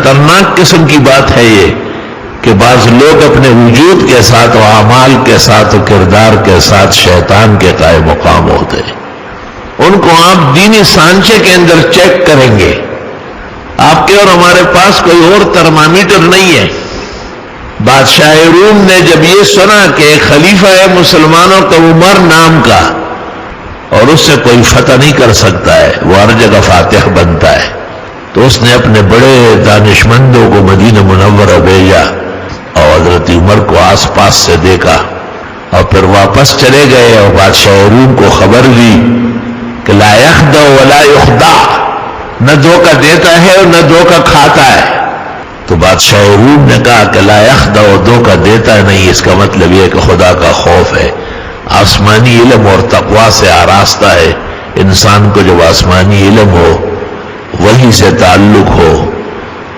خطرناک قسم کی بات ہے یہ کہ بعض لوگ اپنے وجود کے ساتھ و اعمال کے ساتھ و کردار کے ساتھ شیطان کے قائم مقام ہوتے ہیں. ان کو آپ دینی سانچے کے اندر چیک کریں گے. آپ کے اور ہمارے پاس کوئی اور ترمامیٹر نہیں ہے. بادشاہ روم نے جب یہ سنا کہ ایک خلیفہ ہے مسلمانوں کا عمر نام کا اور اس سے کوئی فتح نہیں کر سکتا ہے، وہ ہر جگہ فاتح بنتا ہے، تو اس نے اپنے بڑے دانشمندوں کو مدینہ منورہ بھیجا اور حضرت عمر کو آس پاس سے دیکھا اور پھر واپس چلے گئے اور بادشاہ روم کو خبر دی کہ لا یخدع ولا یخدع، نہ دھوکہ دیتا ہے اور نہ دھوکہ کھاتا ہے. تو بادشاہ روم نے کہا کہ لا یخدع، دھوکہ دیتا نہیں، اس کا مطلب یہ کہ خدا کا خوف ہے، آسمانی علم اور تقوی سے آراستہ ہے. انسان کو جب آسمانی علم ہو، وہی سے تعلق ہو،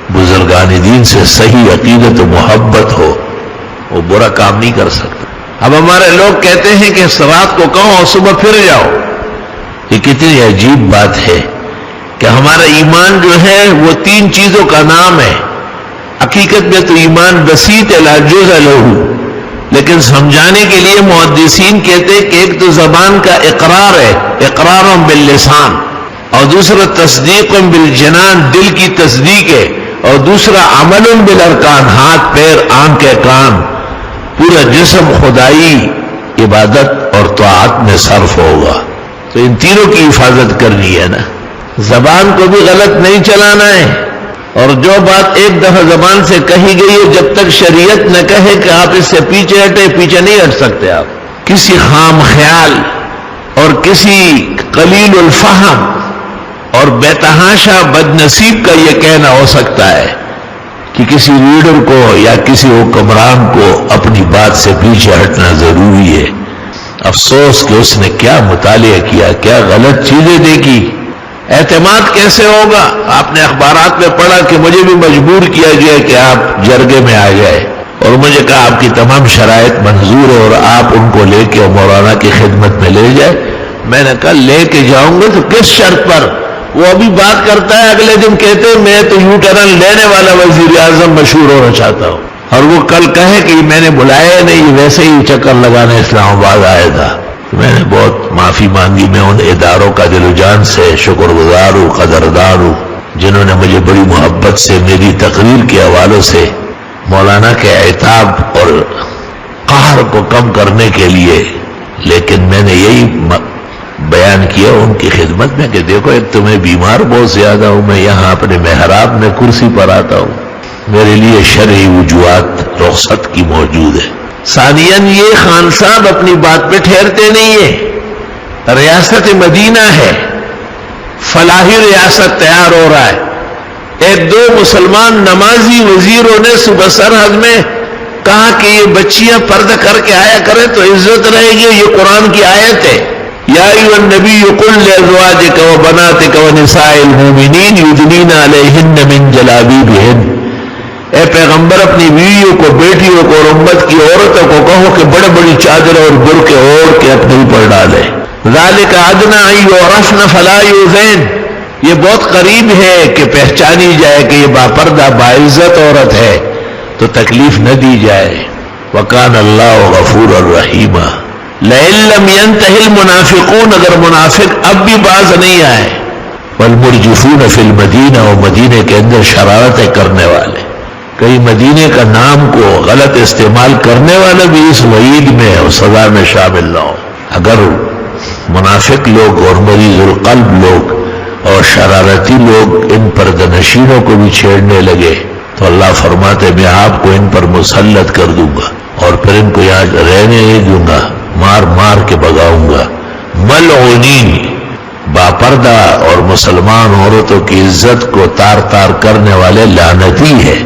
بزرگان دین سے صحیح عقیدت و محبت ہو، وہ برا کام نہیں کر سکتا. اب ہمارے لوگ کہتے ہیں کہ رات کو کہو اور صبح پھر جاؤ. یہ کتنی عجیب بات ہے کہ ہمارا ایمان جو ہے وہ تین چیزوں کا نام ہے. حقیقت میں تو ایمان بسیط لا جزء لہ، لیکن سمجھانے کے لیے محدثین کہتے ہیں کہ ایک تو زبان کا اقرار ہے، اقرار باللسان، اور دوسرا تصدیق بالجنان، دل کی تصدیق ہے، اور دوسرا عمل بالارکان، ہاتھ پیر آنکھ کان، پورا جسم خدائی عبادت اور طاعت میں صرف ہوگا. تو ان تینوں کی حفاظت کرنی ہے نا. زبان کو بھی غلط نہیں چلانا ہے، اور جو بات ایک دفعہ زبان سے کہی گئی ہے جب تک شریعت نہ کہے کہ آپ اس سے پیچھے ہٹے، پیچھے نہیں ہٹ سکتے. آپ کسی خام خیال اور کسی قلیل الفہم اور بے تحاشا بد نصیب کا یہ کہنا ہو سکتا ہے کہ کسی لیڈر کو یا کسی حکمران کو اپنی بات سے پیچھے ہٹنا ضروری ہے. افسوس کہ اس نے کیا مطالعہ کیا، کیا غلط چیزیں دیکھی. اعتماد کیسے ہوگا؟ آپ نے اخبارات میں پڑھا کہ مجھے بھی مجبور کیا گیا کہ آپ جرگے میں آ جائے، اور مجھے کہا آپ کی تمام شرائط منظور ہے اور آپ ان کو لے کے مولانا کی خدمت میں لے جائے. میں نے کہا لے کے جاؤں گا تو کس شرط پر؟ وہ ابھی بات کرتا ہے، اگلے دن کہتے ہیں میں تو یو ٹرن لینے والا وزیر اعظم مشہور ہونا چاہتا ہوں، اور وہ کل کہے کہ میں نے بلایا نہیں، ویسے ہی چکر لگانے اسلام آباد آیا تھا. میں نے بہت معافی مانگی. میں ان اداروں کا دل و جان سے شکر گزار ہوں، قدردار ہوں، جنہوں نے مجھے بڑی محبت سے میری تقریر کے حوالوں سے مولانا کے عتاب اور قہر کو کم کرنے کے لیے، لیکن میں نے یہی بیان کیا ان کی خدمت میں کہ دیکھو ایک تو میں بیمار بہت زیادہ ہوں، میں یہاں اپنے محراب میں کرسی پر آتا ہوں، میرے لیے شرعی وجوہات رخصت کی موجود ہے. ثانیاً یہ خان صاحب اپنی بات پہ ٹھہرتے نہیں ہیں. ریاست مدینہ ہے، فلاحی ریاست تیار ہو رہا ہے. ایک دو مسلمان نمازی وزیروں نے صبح سرحد میں کہا کہ یہ بچیاں پردہ کر کے آیا کریں تو عزت رہے گی. یہ قرآن کی آیت ہے، یا ایھا النبی قل لازواجک وبناتک ونساء المؤمنین یدنین علیہن من جلابیبہن. اے پیغمبر اپنی بیویوں کو، بیٹیوں کو اور امت کی عورتوں کو کہو کہ بڑے بڑی چادر اور برقع اوڑھ کے اپنے اوپر ڈالیں. ذالک ادنیٰ ان یعرفن فلا یؤذین. یہ بہت قریب ہے کہ پہچانی جائے کہ یہ باپردہ باعزت عورت ہے تو تکلیف نہ دی جائے. وکان اللہ غفورا رحیما. لئن لم ينتهِ المنافقون، اگر منافق اب بھی باز نہیں آئے، والمرجفون فی المدینہ، اور مدینے کے اندر شرارتیں کرنے والے، کئی مدینے کا نام کو غلط استعمال کرنے والے بھی اس وعید میں اور سزا میں شامل نہ ہو. اگر منافق لوگ اور مریض القلب لوگ اور شرارتی لوگ ان پردنشینوں کو بھی چھیڑنے لگے تو اللہ فرماتے میں آپ کو ان پر مسلط کر دوں گا اور پھر ان کو یہاں رہنے نہیں دوں گا، مار مار کے بگاؤں گا. ملعونین، باپردہ اور مسلمان عورتوں کی عزت کو تار تار کرنے والے لعنتی ہے.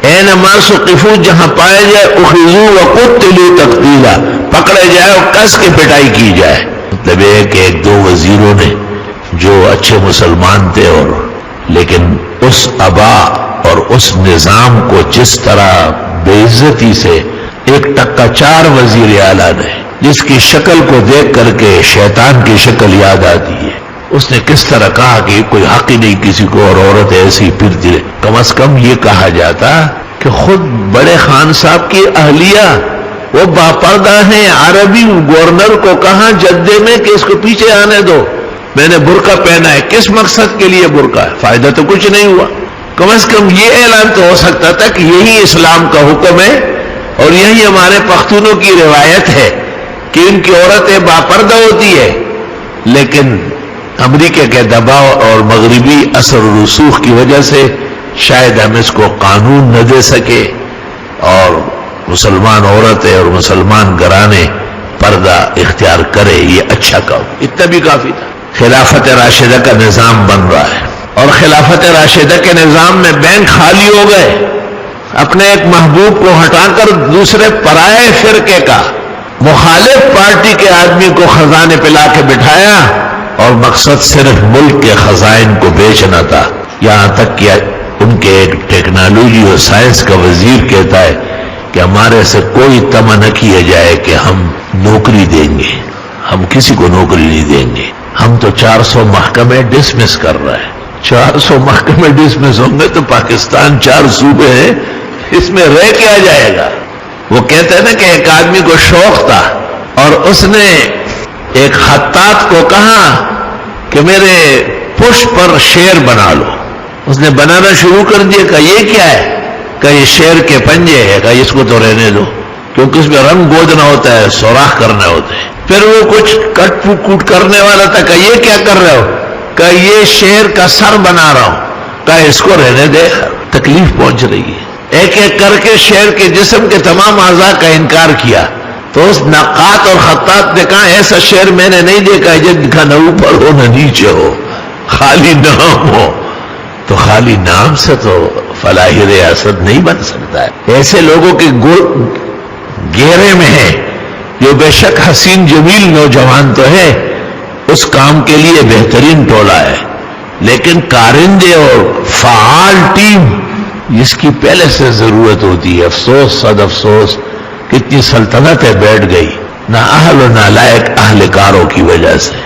اینما ثقفوا، جہاں پائے جائے، اخذوا وقتلوا تقتیلا، پکڑے جائے اور کس کے پٹائی کی جائے. مطلب یہ کہ ایک دو وزیروں نے جو اچھے مسلمان تھے اور لیکن اس ابا اور اس نظام کو جس طرح بے عزتی سے ایک ٹکا چار وزیر اعلیٰ نے، جس کی شکل کو دیکھ کر کے شیطان کی شکل یاد آتی ہے، اس نے کس طرح کہا کہ کوئی حق ہی نہیں کسی کو اور عورت ایسی پھرتی رہے. کم از کم یہ کہا جاتا کہ خود بڑے خان صاحب کی اہلیہ وہ باپردہ ہیں. عربی گورنر کو کہاں جدے میں کہ اس کو پیچھے آنے دو, میں نے برقع پہنا ہے. کس مقصد کے لیے برقع ہے؟ فائدہ تو کچھ نہیں ہوا. کم از کم یہ اعلان تو ہو سکتا تھا کہ یہی اسلام کا حکم ہے اور یہی ہمارے پختونوں کی روایت ہے کہ ان کی عورتیں باپردہ ہوتی ہے. لیکن امریکہ کے دباؤ اور مغربی اثر و رسوخ کی وجہ سے شاید ہم اس کو قانون نہ دے سکے اور مسلمان عورتیں اور مسلمان گھرانے پردہ اختیار کرے. یہ اچھا کہو, اتنا بھی کافی تھا. خلافت راشدہ کا نظام بن رہا ہے اور خلافت راشدہ کے نظام میں بینک خالی ہو گئے. اپنے ایک محبوب کو ہٹا کر دوسرے پرائے فرقے کا مخالف پارٹی کے آدمی کو خزانے پہ لا کے بٹھایا اور مقصد صرف ملک کے خزائن کو بیچنا تھا. یہاں تک کہ ان کے ایک ٹیکنالوجی اور سائنس کا وزیر کہتا ہے کہ ہمارے سے کوئی طمع نہ کیا جائے کہ ہم نوکری دیں گے, ہم کسی کو نوکری نہیں دیں گے. ہم تو 400 محکمے ڈسمس کر رہے ہیں. 400 محکمے ڈسمس ہوں گے تو پاکستان 4 صوبے ہیں, اس میں رہ کیا جائے گا. وہ کہتے ہیں نا کہ ایک آدمی کو شوق تھا اور اس نے ایک خطاط کو کہا کہ میرے پش پر شیر بنا لو. اس نے بنانا شروع کر دیا. کہا یہ کیا ہے؟ کہا یہ شیر کے پنجے ہے. کہا اس کو تو رہنے دو کیونکہ اس میں رنگ گودنا ہوتا ہے, سوراخ کرنے ہوتے ہیں. پھر وہ کچھ کٹ کوٹ کرنے والا تھا. کہا یہ کیا کر رہے ہو؟ کہا یہ شیر کا سر بنا رہا ہوں. کہا اس کو رہنے دے, تکلیف پہنچ رہی ہے. ایک ایک کر کے شیر کے جسم کے تمام اعضاء کا انکار کیا. تو اس نقاد اور خطاط نے کہا ایسا شیر میں نے نہیں دیکھا جن کا نہ اوپر ہو نہ نیچے ہو, خالی نام ہو. تو خالی نام سے تو فلاحی ریاست نہیں بن سکتا ہے. ایسے لوگوں کے گھیرے میں ہے جو بے شک حسین جمیل نوجوان تو ہے, اس کام کے لیے بہترین ٹولہ ہے, لیکن کارندے اور فعال ٹیم جس کی پہلے سے ضرورت ہوتی ہے. افسوس صد افسوس کتنی سلطنتیں بیٹھ گئی نہ اہل و نہ لائق اہل کاروں کی وجہ سے.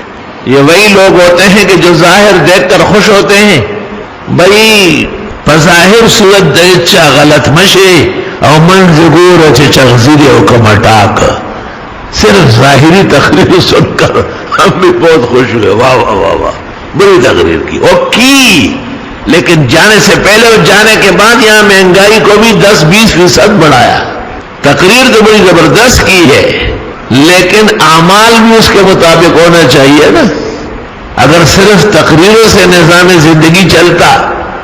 یہ وہی لوگ ہوتے ہیں کہ جو ظاہر دیکھ کر خوش ہوتے ہیں. بھئی بظاہر صورت دیچا غلط مشے او من زگور اچھے چغزیر حکم اٹاک. صرف ظاہری تقریر سن کر ہم بھی بہت خوش ہوئے. واہ واہ واہ واہ, بڑی تقریر کی اور کی, لیکن جانے سے پہلے اور جانے کے بعد یہاں مہنگائی کو بھی 10-20% بڑھایا. تقریر تو بڑی زبردست کی ہے لیکن اعمال بھی اس کے مطابق ہونا چاہیے نا. اگر صرف تقریروں سے نظام زندگی چلتا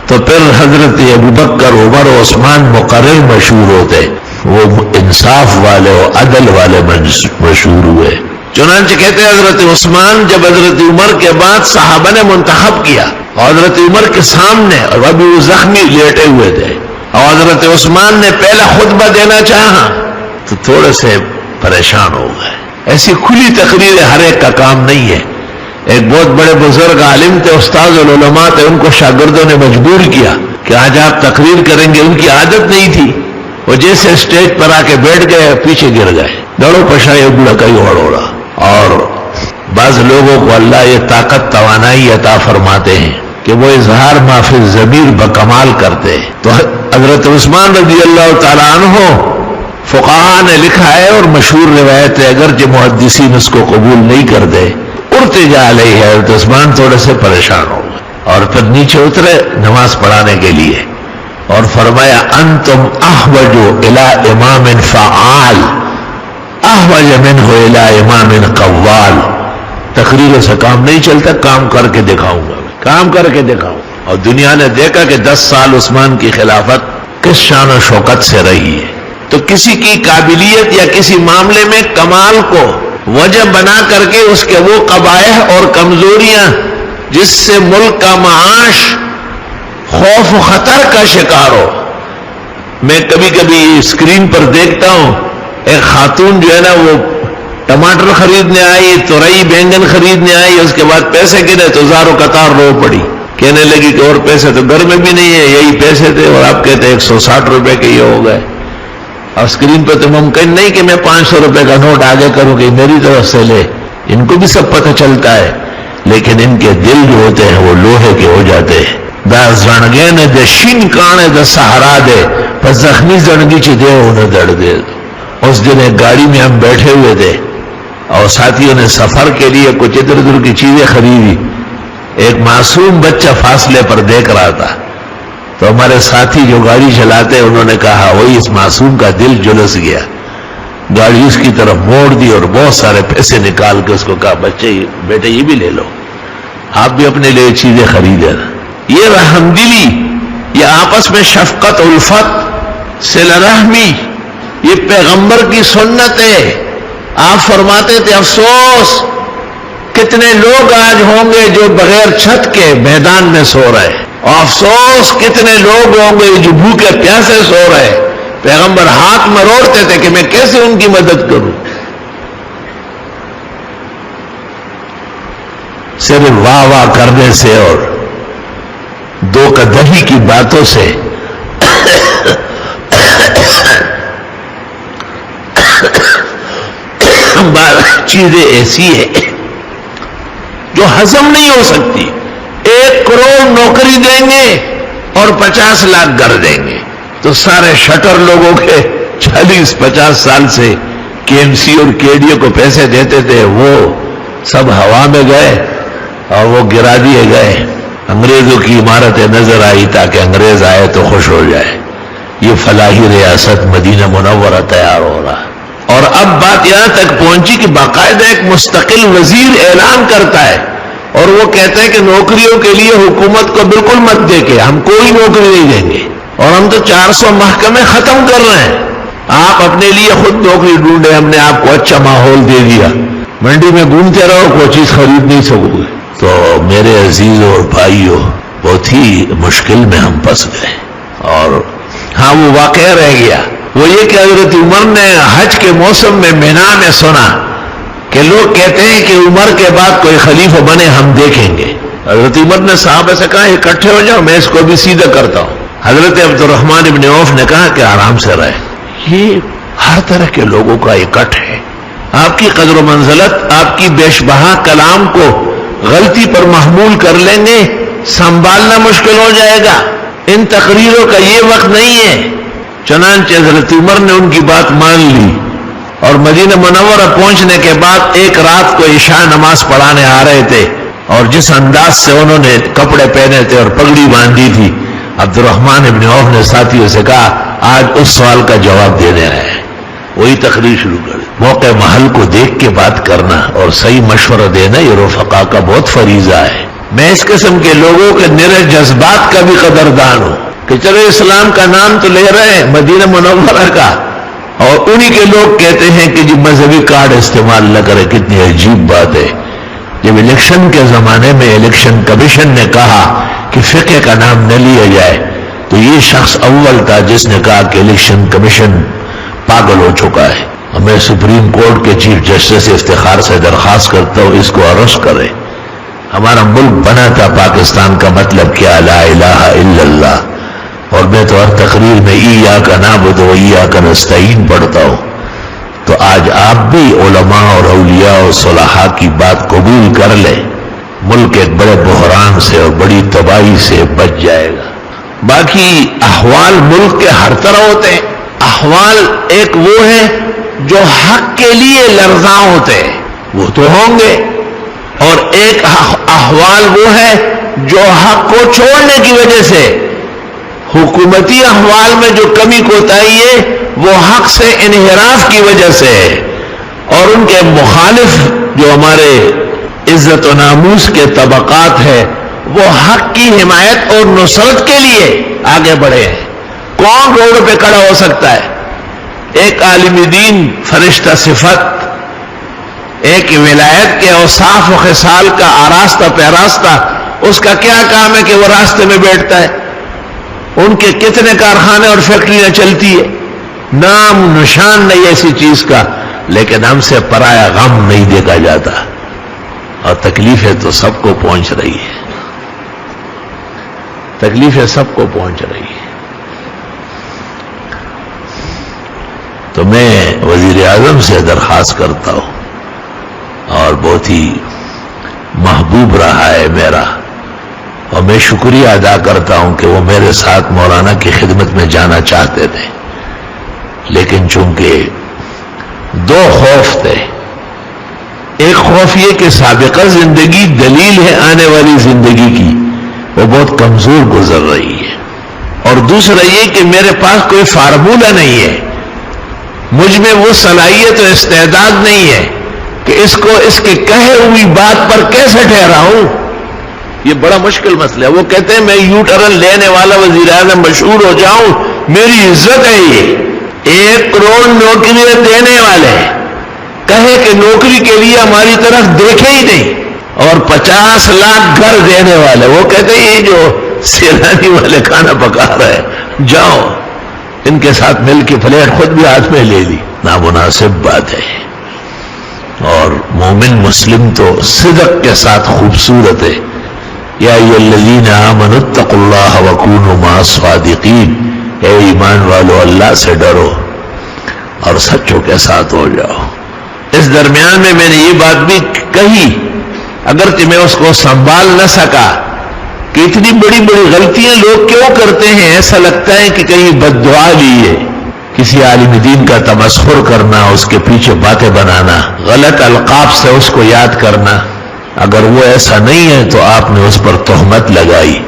تو پھر حضرت ابوبکر, عمر و عثمان مقرر مشہور ہوتے, وہ انصاف والے و عدل والے مشہور ہوئے. چنانچہ کہتے ہیں حضرت عثمان جب حضرت عمر کے بعد صحابہ نے منتخب کیا اور حضرت عمر کے سامنے, اور ابھی وہ زخمی لیٹے ہوئے تھے, اور حضرت عثمان نے پہلا خطبہ دینا چاہا تو تھوڑے سے پریشان ہو گئے. ایسی کھلی تقریر ہر ایک کا کام نہیں ہے. ایک بہت بڑے بزرگ عالم تھے, استاد العلماء تھے, ان کو شاگردوں نے مجبور کیا کہ آج آپ تقریر کریں گے. ان کی عادت نہیں تھی, وہ جیسے اسٹیج پر آ کے بیٹھ گئے پیچھے گر گئے. دڑو پشائی بڑا کئی اوڑا. اور بعض لوگوں کو اللہ یہ طاقت توانائی عطا فرماتے ہیں کہ وہ اظہار معافی ضمیر بکمال کرتے ہیں. تو حضرت عثمان رضی اللہ تعالیٰ عنہ فقہاء نے لکھا ہے اور مشہور روایت ہے, اگرچہ محدثین اس کو قبول نہیں کرتے, اڑتے جا رہی ہے. حضرت عثمان تھوڑے سے پریشان ہو گئے اور پھر نیچے اترے نماز پڑھانے کے لیے اور فرمایا انتم احوج الی امام فعال احوج منہ الی امام قوال. تقریر سے کام نہیں چلتا, کام کر کے دکھاؤں گا, کام کر کے دکھاؤں. اور دنیا نے دیکھا کہ 10 سال عثمان کی خلافت کس شان و شوکت سے رہی ہے. تو کسی کی قابلیت یا کسی معاملے میں کمال کو وجہ بنا کر کے اس کے وہ قبائح اور کمزوریاں جس سے ملک کا معاش خوف و خطر کا شکار ہو. میں کبھی کبھی اسکرین پر دیکھتا ہوں ایک خاتون جو ہے نا وہ ٹماٹر خریدنے آئی, تورئی بینگن خریدنے آئی, اس کے بعد پیسے گنے تو زاروں قطار رو پڑی. کہنے لگی کہ اور پیسے تو گھر میں بھی نہیں ہے, یہی پیسے تھے اور آپ کہتے 160 روپے کے یہ ہو گئے. اور اسکرین پہ تو ممکن نہیں کہ میں 500 روپے کا نوٹ آگے کروں کہ میری طرف سے لے, ان کو بھی سب پتہ چلتا ہے. لیکن ان کے دل جو ہوتے ہیں وہ لوہے کے ہو جاتے ہیں. دا زنگے نے د شین کانے دا سہارا دے پر زخمی زنگی چی دے انہیں دڑ دے. اس دن ایک گاڑی میں ہم بیٹھے ہوئے تھے اور ساتھیوں نے سفر کے لیے کچھ ادھر ادھر کی چیزیں خریدی. ایک معصوم بچہ فاصلے پر دیکھ رہا تھا تو ہمارے ساتھی جو گاڑی چلاتے انہوں نے کہا وہی اس معصوم کا دل جلس گیا. گاڑی اس کی طرف موڑ دی اور بہت سارے پیسے نکال کے اس کو کہا بچے بیٹے یہ بھی لے لو, آپ بھی اپنے لیے چیزیں خریدیں. یہ رحم دلی, یہ آپس میں شفقت الفت صلہ رحمی, یہ پیغمبر کی سنت ہے. آپ فرماتے تھے افسوس کتنے لوگ آج ہوں گے جو بغیر چھت کے میدان میں سو رہے, اور افسوس کتنے لوگ ہوں گے جو بھوکے پیاسے سو رہے. پیغمبر ہاتھ مروڑتے تھے کہ میں کیسے ان کی مدد کروں. صرف واہ واہ کرنے سے اور دو قدہی کی باتوں سے چیزیں ایسی ہیں جو ہضم نہیں ہو سکتی. 1 کروڑ نوکری دیں گے اور 50 لاکھ گھر دیں گے تو سارے شٹر لوگوں کے 40-50 سال سے کے ایم سی اور کے ڈی او کو پیسے دیتے تھے وہ سب ہوا میں گئے اور وہ گرا دیے گئے. انگریزوں کی عمارتیں نظر آئی تاکہ انگریز آئے تو خوش ہو جائے. یہ فلاحی ریاست مدینہ منورہ تیار ہو رہا. اور اب بات یہاں تک پہنچی کہ باقاعدہ ایک مستقل وزیر اعلان کرتا ہے اور وہ کہتا ہے کہ نوکریوں کے لیے حکومت کو بالکل مت دے کے ہم کوئی نوکری نہیں دیں گے, اور ہم تو 400 محکمے ختم کر رہے ہیں. آپ اپنے لیے خود نوکری ڈھونڈے, ہم نے آپ کو اچھا ماحول دے دیا, منڈی میں گھومتے رہو کوئی چیز خرید نہیں سکو گے. تو میرے عزیزوں اور بھائیوں بہت ہی مشکل میں ہم پھنس گئے. اور ہاں وہ واقعہ رہ گیا وہ یہ کہ حضرت عمر نے حج کے موسم میں مینا میں سنا کہ لوگ کہتے ہیں کہ عمر کے بعد کوئی خلیفہ بنے ہم دیکھیں گے. حضرت عمر نے صحابہ سے کہا اکٹھے ہو جاؤ میں اس کو بھی سیدھا کرتا ہوں. حضرت عبد الرحمن ابن عوف نے کہا کہ آرام سے رہے, یہ ہر طرح کے لوگوں کا اکٹھ ہے. آپ کی قدر و منزلت آپ کی بیش بہا کلام کو غلطی پر محمول کر لیں گے, سنبھالنا مشکل ہو جائے گا. ان تقریروں کا یہ وقت نہیں ہے. چنانچہ حضرت عمر نے ان کی بات مان لی اور مدینہ منورہ پہنچنے کے بعد ایک رات کو عشاء نماز پڑھانے آ رہے تھے, اور جس انداز سے انہوں نے کپڑے پہنے تھے اور پگڑی باندھی تھی, عبد الرحمن ابن عوف نے ساتھیوں سے کہا آج اس سوال کا جواب دینے آئے ہیں. وہی تقریر شروع کر دی. موقع محل کو دیکھ کے بات کرنا اور صحیح مشورہ دینا یہ رفقا کا بہت فریضہ ہے. میں اس قسم کے لوگوں کے نرے جذبات کا بھی قدردان ہوں کہ چلو اسلام کا نام تو لے رہے ہیں مدینہ منورہ کا, اور انہی کے لوگ کہتے ہیں کہ جی مذہبی کارڈ استعمال نہ کرے. کتنی عجیب بات ہے. جب الیکشن کے زمانے میں الیکشن کمیشن نے کہا کہ فقہ کا نام نہ لیا جائے تو یہ شخص اول تھا جس نے کہا کہ الیکشن کمیشن پاگل ہو چکا ہے. میں سپریم کورٹ کے چیف جسٹس سے افتخار سے درخواست کرتا ہوں اس کو اریسٹ کرے. ہمارا ملک بنا تھا پاکستان کا مطلب کیا لا الہ الا اللہ, اور میں تو ہر تقریر میں ایاک نعبد و ایاک نستعین پڑھتا ہوں. تو آج آپ بھی علماء اور اولیاء اور صلحاء کی بات قبول کر لیں, ملک ایک بڑے بحران سے اور بڑی تباہی سے بچ جائے گا. باقی احوال ملک کے ہر طرح ہوتے ہیں. احوال ایک وہ ہے جو حق کے لیے لرزاں ہوتے ہیں, وہ تو ہوں گے, اور ایک احوال وہ ہے جو حق کو چھوڑنے کی وجہ سے, حکومتی احوال میں جو کمی کوتاہی ہے وہ حق سے انحراف کی وجہ سے ہے, اور ان کے مخالف جو ہمارے عزت و ناموس کے طبقات ہے وہ حق کی حمایت اور نصرت کے لیے آگے بڑھے ہیں. کون روڈ پہ کھڑا ہو سکتا ہے؟ ایک عالم دین فرشتہ صفت, ایک ولایت کے اوصاف و خصال کا آراستہ پیراستہ, اس کا کیا کام ہے کہ وہ راستے میں بیٹھتا ہے؟ ان کے کتنے کارخانے اور فیکٹریاں چلتی ہے, نام نشان نہیں ایسی چیز کا, لیکن ہم سے پرایا غم نہیں دیکھا جاتا, اور تکلیفیں تو سب کو پہنچ رہی ہے. تکلیفیں سب کو پہنچ رہی ہے. تو میں وزیر اعظم سے درخواست کرتا ہوں اور بہت ہی محبوب رہا ہے میرا، اور میں شکریہ ادا کرتا ہوں کہ وہ میرے ساتھ مولانا کی خدمت میں جانا چاہتے تھے، لیکن چونکہ دو خوف تھے، ایک خوف یہ کہ سابقہ زندگی دلیل ہے آنے والی زندگی کی، وہ بہت کمزور گزر رہی ہے، اور دوسرا یہ کہ میرے پاس کوئی فارمولہ نہیں ہے، مجھ میں وہ صلاحیت و استعداد نہیں ہے کہ اس کو اس کے کہے ہوئی بات پر کیسے ٹھہراؤں۔ یہ بڑا مشکل مسئلہ ہے۔ وہ کہتے ہیں میں یو ٹرن لینے والا وزیر اعظم مشہور ہو جاؤں، میری عزت ہے، یہ 1 کروڑ نوکریاں دینے والے کہے کہ نوکری کے لیے ہماری طرف دیکھے ہی نہیں، اور 50 لاکھ گھر دینے والے وہ کہتے ہیں یہ جو سیلانی والے کھانا پکا رہے جاؤ ان کے ساتھ مل کے پلیٹ خود بھی ہاتھ میں لے لی۔ نامناسب بات ہے، اور مومن مسلم تو صدق کے ساتھ خوبصورت ہے۔ یا ایھا الذین آمنوا اتقوا اللہ وکونوا مع الصادقین، اے ایمان والو اللہ سے ڈرو اور سچوں کے ساتھ ہو جاؤ۔ اس درمیان میں نے یہ بات بھی کہی، اگرچہ میں اس کو سنبھال نہ سکا، کہ اتنی بڑی بڑی غلطیاں لوگ کیوں کرتے ہیں؟ ایسا لگتا ہے کہ کہیں بد دعا لی ہے، کسی عالم دین کا تمسخر کرنا، اس کے پیچھے باتیں بنانا، غلط القاب سے اس کو یاد کرنا۔ اگر وہ ایسا نہیں ہے تو آپ نے اس پر تہمت لگائی،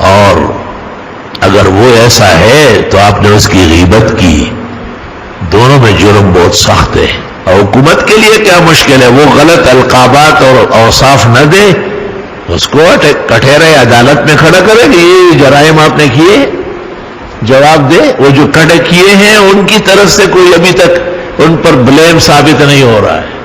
اور اگر وہ ایسا ہے تو آپ نے اس کی غیبت کی۔ دونوں میں جرم بہت سخت ہے، اور حکومت کے لیے کیا مشکل ہے، وہ غلط القابات اور اوصاف نہ دے، اس کو کٹہرے عدالت میں کھڑا کرے کہ یہ جرائم آپ نے کیے، جواب دے۔ وہ جو کٹے کیے ہیں ان کی طرف سے کوئی ابھی تک ان پر بلیم ثابت نہیں ہو رہا ہے۔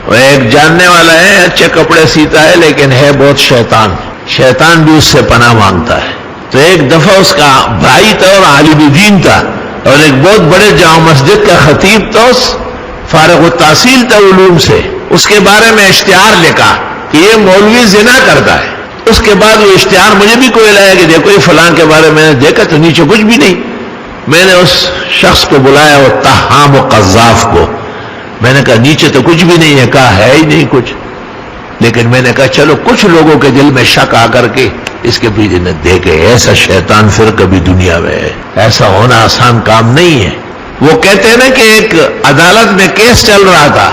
وہ ایک جاننے والا ہے، اچھے کپڑے سیتا ہے، لیکن ہے بہت شیطان، شیطان بھی اس سے پناہ مانگتا ہے۔ تو ایک دفعہ اس کا بھائی تھا اور عالم دین تھا، اور ایک بہت بڑے جامع مسجد کا خطیب تھا، فارغ التحصیل تھا علوم سے، اس کے بارے میں اشتہار لکھا کہ یہ مولوی زنا کرتا ہے۔ اس کے بعد وہ اشتہار مجھے بھی کوئی لایا کہ دیکھو یہ فلاں کے بارے میں دیکھا تو نیچے کچھ بھی نہیں۔ میں نے اس شخص کو بلایا، وہ تہام و قذاف کو، میں نے کہا نیچے تو کچھ بھی نہیں ہے، کہا ہے ہی نہیں کچھ، لیکن میں نے کہا چلو کچھ لوگوں کے دل میں شک آ کر کے اس کے پیچھے نہ دیکھے، ایسا شیطان پھر کبھی دنیا میں ہے، ایسا ہونا آسان کام نہیں ہے۔ وہ کہتے ہیں نا کہ ایک عدالت میں کیس چل رہا تھا،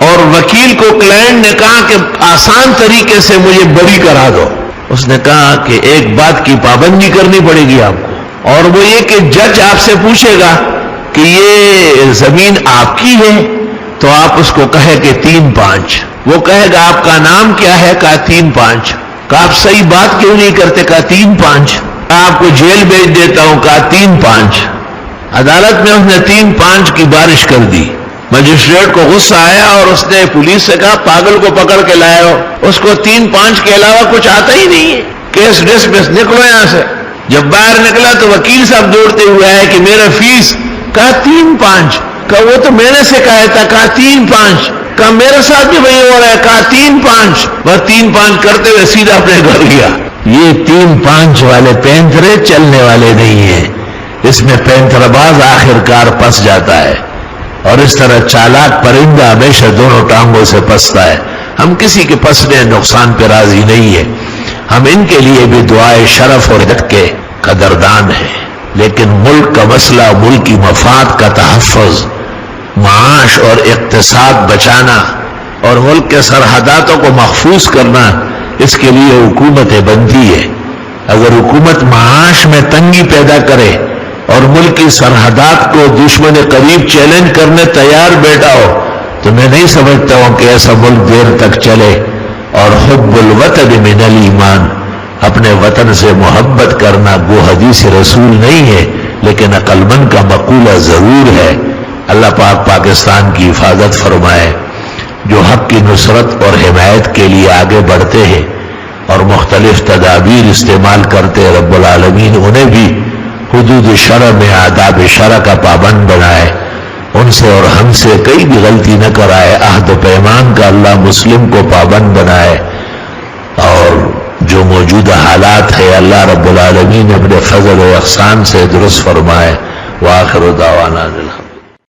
اور وکیل کو کلائنٹ نے کہا کہ آسان طریقے سے مجھے بری کرا دو۔ اس نے کہا کہ ایک بات کی پابندی کرنی پڑے گی آپ کو، اور وہ یہ کہ جج آپ سے پوچھے گا کہ یہ زمین آپ کی ہے تو آپ اس کو کہے کہ 3-5، وہ کہے گا آپ کا نام کیا ہے، کہا 3-5، کہا آپ صحیح بات کیوں نہیں کرتے، کہا 3-5، کہا آپ کو جیل بھیج دیتا ہوں، کہا 3-5۔ عدالت میں اس نے 3-5 کی بارش کر دی۔ مجسٹریٹ کو غصہ آیا اور اس نے پولیس سے کہا پاگل کو پکڑ کے لائے ہو، اس کو 3-5 کے علاوہ کچھ آتا ہی نہیں ہے، کیس ڈسمس، نکلو یہاں سے۔ جب باہر نکلا تو وکیل صاحب دوڑتے ہوئے آئے کہ میرا فیس، کہا 3-5، کہا وہ تو میں نے سکھایا تھا، کہا 3-5، کہا میرے ساتھ بھی وہی ہو رہا ہے، کہا 3-5، بس 3-5 کرتے ہوئے سیدھا اپنے گھر گیا۔ یہ 3-5 والے پینترے چلنے والے نہیں ہیں، اس میں پینتر باز آخرکار پس جاتا ہے، اور اس طرح چالاک پرندہ ہمیشہ دونوں ٹانگوں سے پستا ہے۔ ہم کسی کے پسنے نقصان پہ راضی نہیں ہے، ہم ان کے لیے بھی دعائے شرف اور عزت کے قدردان ہیں، لیکن ملک کا مسئلہ، ملکی مفاد کا تحفظ، معاش اور اقتصاد بچانا اور ملک کے سرحداتوں کو محفوظ کرنا، اس کے لیے حکومتیں بنتی ہے۔ اگر حکومت معاش میں تنگی پیدا کرے اور ملک کی سرحدات کو دشمن قریب چیلنج کرنے تیار بیٹھا ہو تو میں نہیں سمجھتا ہوں کہ ایسا ملک دیر تک چلے۔ اور حب الوطن من الایمان، اپنے وطن سے محبت کرنا وہ حدیث رسول نہیں ہے، لیکن عقل مند کا مقولہ ضرور ہے۔ اللہ پاک پاکستان کی حفاظت فرمائے، جو حق کی نصرت اور حمایت کے لیے آگے بڑھتے ہیں اور مختلف تدابیر استعمال کرتے، رب العالمین انہیں بھی حدود شرع میں آداب شرع کا پابند بنائے، ان سے اور ہم سے کئی بھی غلطی نہ کرائے، عہد و پیمان کا اللہ مسلم کو پابند بنائے، اور جو موجودہ حالات ہے اللہ رب العالمین اپنے فضل و احسان سے درست فرمائے۔ وآخر دعوانا